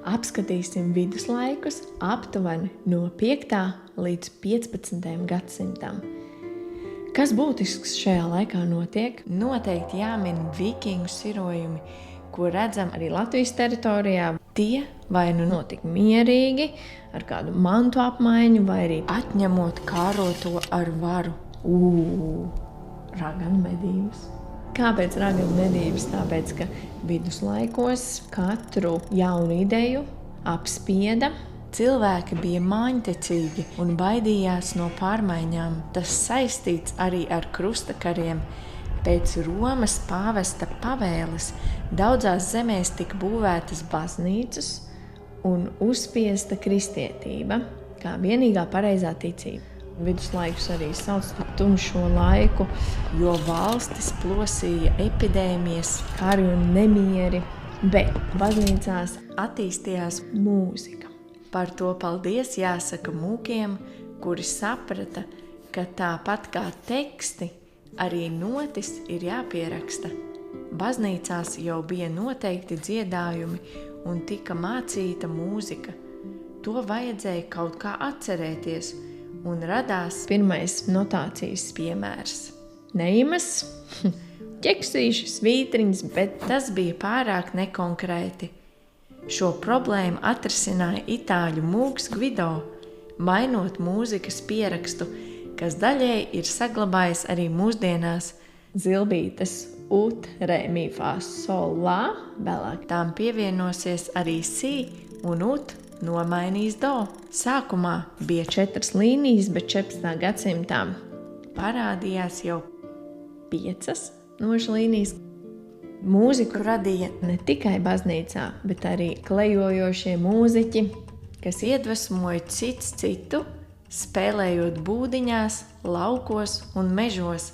Apskatīsim viduslaikus aptuveni no 5. līdz 15. gadsimtam. Kas būtisks šajā laikā notiek? Noteikti jāmin vikingu sirojumi, ko redzam arī Latvijas teritorijā. Tie vai nu notika mierīgi, ar kādu mantu apmaiņu, vai arī atņemot kāroto ar varu. Raganu medības. Kāpēc raganu medības? Tāpēc, ka viduslaikos katru jaunu ideju apspieda. Cilvēki bija māņticīgi un baidījās no pārmaiņām. Tas saistīts arī ar krustakariem. Pēc Romas pāvesta pavēles daudzās zemēs tika būvētas baznīcas un uzspiesta kristietība kā vienīgā pareizā ticība. Viduslaikus arī sauc par tumšo laiku, jo valstis plosīja epidēmijas, kari un nemieri, bet baznīcās attīstījās mūzika. Par to paldies jāsaka mūkiem, kuri saprata, ka tāpat kā teksti, arī notis ir jāpieraksta. Baznīcās jau bija noteikti dziedājumi un tika mācīta mūzika. To vajadzēja kaut kā atcerēties, un radās pirmais notācijas piemērs. Neimas, ķeksīši, svītriņas, bet tas bija pārāk nekonkrēti. Šo problēmu atrisināja itāļu mūks Gvido, mainot mūzikas pierakstu, kas daļēji ir saglabājis arī mūsdienās. Zilbītes ut, re, mi, fa, sol, la, vēlāk tām pievienosies arī si un ut nomainīs do. Sākumā bija 4 līnijas, bet 14. gadsimtā parādījās jau 5 nošu līnijas. Mūziku radīja ne tikai baznīcā, bet arī klejojošie mūziķi, kas iedvesmoja cits citu, spēlējot būdiņās, laukos un mežos.